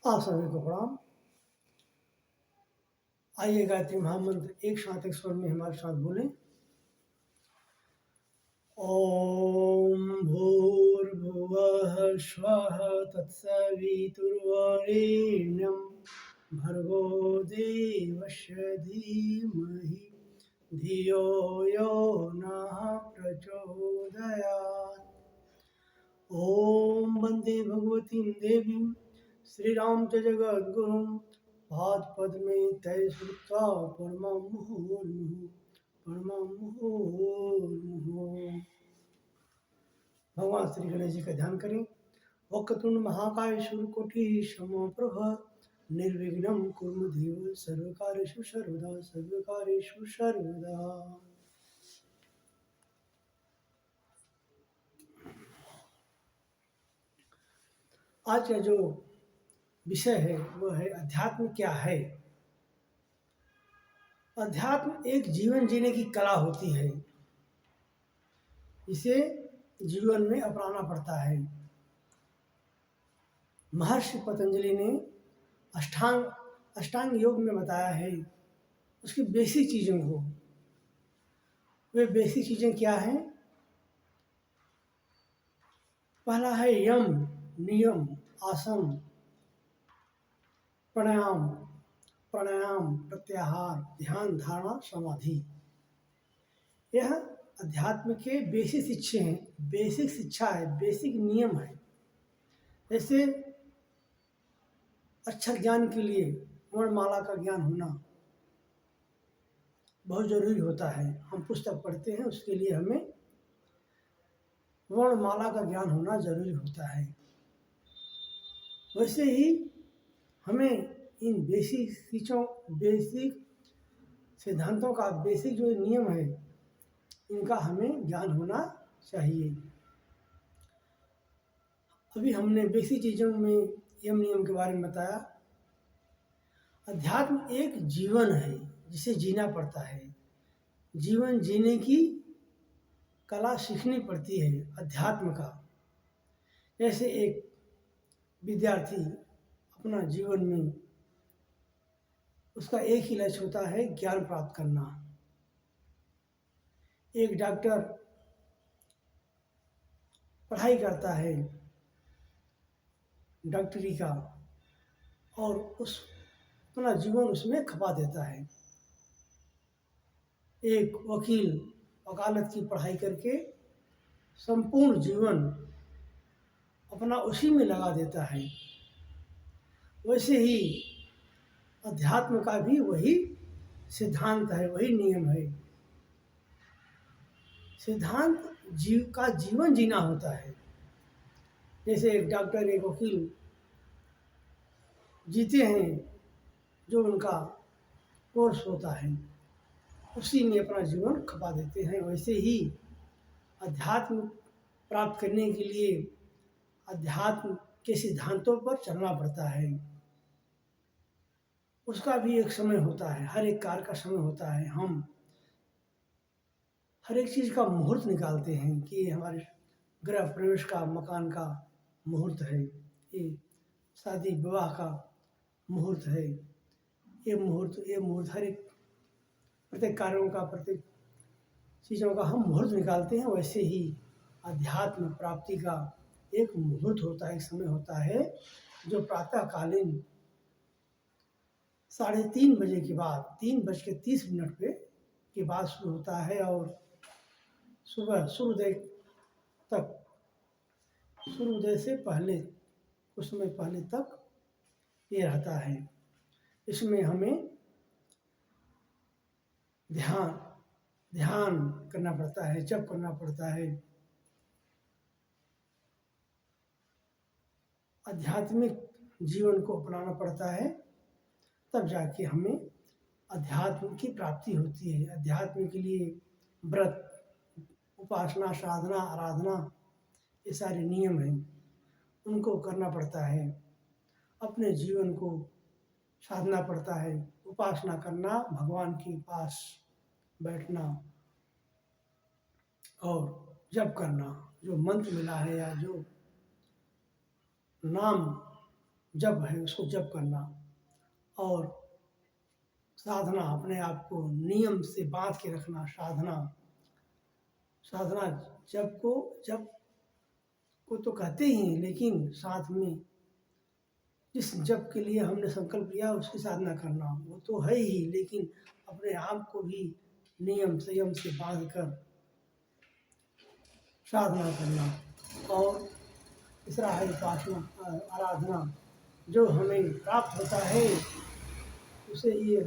आप सभी को प्रणाम। आइए गायत्री महामंत्र एक साथ एक स्वर में हमारे साथ बोलें। ओम भूर्भुवः स्वः तत्सवितुर्वरेण्यं भर्गो देवस्य धीमहि धियो यो नः प्रचोदयात्। ओम वंदे भगवतीं देवीं श्रीराम च जगद्गुरुं पादपद्मे तय श्रुत्वा परमं मुहुर्मुहुः। भगवान श्री गणेश जी का ध्यान करें। वक्रतुंड महाकाय सूर्यकोटि समप्रभ निर्विघ्नं कुरु देव सर्वकार्येषु सर्वदा। आज का जो विषय है वह है अध्यात्म क्या है। अध्यात्म एक जीवन जीने की कला होती है, इसे जीवन में अपनाना पड़ता है। महर्षि पतंजलि ने अष्टांग योग में बताया है उसकी बेसिक चीज़ों को। वे बेसिक चीज़ें क्या हैं? पहला है यम, नियम, आसन, प्राणायाम, प्रत्याहार, ध्यान, धारणा, समाधि। यह अध्यात्म के बेसिक शिक्षा है, बेसिक नियम है। जैसे अक्षर ज्ञान के लिए वर्णमाला का ज्ञान होना बहुत जरूरी होता है। हम पुस्तक पढ़ते हैं, उसके लिए हमें वर्णमाला का ज्ञान होना जरूरी होता है। वैसे ही हमें इन बेसिक सिद्धांतों का बेसिक जो नियम है इनका हमें ज्ञान होना चाहिए। अभी हमने बेसिक चीज़ों में यम नियम के बारे में बताया। अध्यात्म एक जीवन है जिसे जीना पड़ता है। जीवन जीने की कला सीखनी पड़ती है अध्यात्म का। जैसे एक विद्यार्थी अपना जीवन में उसका एक ही लक्ष्य होता है ज्ञान प्राप्त करना। एक डॉक्टर पढ़ाई करता है डॉक्टरी का और अपना जीवन उसमें खपा देता है। एक वकील वकालत की पढ़ाई करके संपूर्ण जीवन अपना उसी में लगा देता है। वैसे ही अध्यात्म का भी वही सिद्धांत है, वही नियम है। सिद्धांत जीवन जीना होता है। जैसे एक डॉक्टर एक वकील जीते हैं, जो उनका कोर्स होता है उसी में अपना जीवन खपा देते हैं। वैसे ही अध्यात्म प्राप्त करने के लिए अध्यात्म के सिद्धांतों पर चलना पड़ता है। उसका भी एक समय होता है, हर एक कार्य का समय होता है। हम हर एक चीज़ का मुहूर्त निकालते हैं कि हमारे गृह प्रवेश का, मकान का मुहूर्त है, ये शादी विवाह का मुहूर्त है। ये मुहूर्त हर एक प्रत्येक कार्यों का, प्रत्येक चीज़ों का हम मुहूर्त निकालते हैं। वैसे ही अध्यात्म प्राप्ति का एक मुहूर्त होता है, एक समय होता है जो प्रातःकालीन 3:30 बजे के बाद 3:30 पे के बाद शुरू होता है और सुबह सूर्योदय से पहले कुछ समय पहले तक ये रहता है। इसमें हमें ध्यान करना पड़ता है, जप करना पड़ता है। आध्यात्मिक जीवन को अपनाना पड़ता है, तब जाके हमें अध्यात्म की प्राप्ति होती है। अध्यात्म के लिए व्रत, उपासना, साधना, आराधना, ये सारे नियम हैं, उनको करना पड़ता है। अपने जीवन को साधना पड़ता है, उपासना करना, भगवान के पास बैठना और जप करना। जो मंत्र मिला है या जो नाम जप है उसको जप करना, और साधना अपने आप को नियम से बांध के रखना। साधना साधना जप को तो कहते ही हैं, लेकिन साथ में जिस जप के लिए हमने संकल्प लिया उसकी साधना करना वो तो है ही, लेकिन अपने आप को भी नियम संयम से बांध कर साधना करना। और तीसरा है उपासना, आराधना। जो हमें प्राप्त होता है उसे ये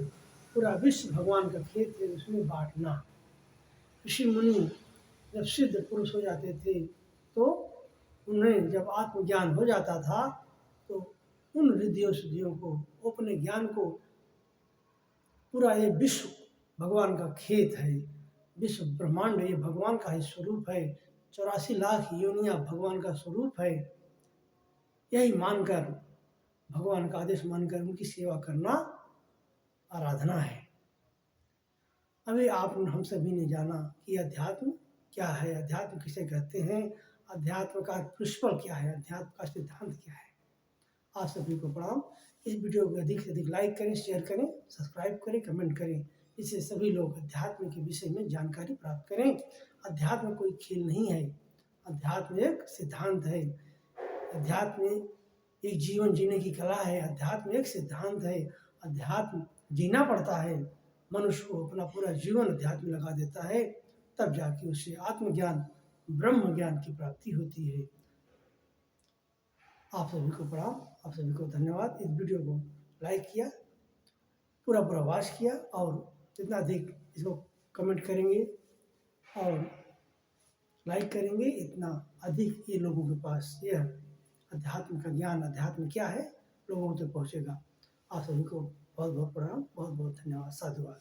पूरा विश्व भगवान का खेत है, उसमें बांटना। ऋषि मुनि जब सिद्ध पुरुष हो जाते थे तो उन्हें जब आत्मज्ञान हो जाता था तो उन रिद्धियों सिद्धियों को, अपने ज्ञान को, पूरा ये विश्व भगवान का खेत है, विश्व ब्रह्मांड ये भगवान का ही स्वरूप है, 84 लाख योनियाँ भगवान का स्वरूप है, यही मानकर, भगवान का आदेश मानकर उनकी सेवा करना आराधना है। अभी आप हम सभी ने जाना कि अध्यात्म क्या है, अध्यात्म किसे कहते हैं, अध्यात्म का प्रिंसिपल क्या है, अध्यात्म का सिद्धांत क्या है। आप सभी को प्रणाम। इस वीडियो को अधिक से अधिक लाइक करें, शेयर करें, सब्सक्राइब करें, कमेंट करें, इससे सभी लोग अध्यात्म के विषय में जानकारी प्राप्त करें। अध्यात्म कोई खेल नहीं है, अध्यात्म एक सिद्धांत है, अध्यात्म एक जीवन जीने की कला है, अध्यात्म एक सिद्धांत है। अध्यात्म जीना पड़ता है, मनुष्य को अपना पूरा जीवन अध्यात्म में लगा देता है, तब जाके उससे आत्मज्ञान, ब्रह्म ज्ञान की प्राप्ति होती है। आप सभी को प्रणाम, आप सभी को धन्यवाद। इस वीडियो को लाइक किया, पूरा वॉच किया, और जितना अधिक इसको कमेंट करेंगे और लाइक करेंगे इतना अधिक ये लोगों के पास यह अध्यात्म का ज्ञान, अध्यात्म क्या है, लोगों तक पहुँचेगा। आप सभी को बहुत बहुत प्रणाम, बहुत बहुत धन्यवाद, साधुवाद।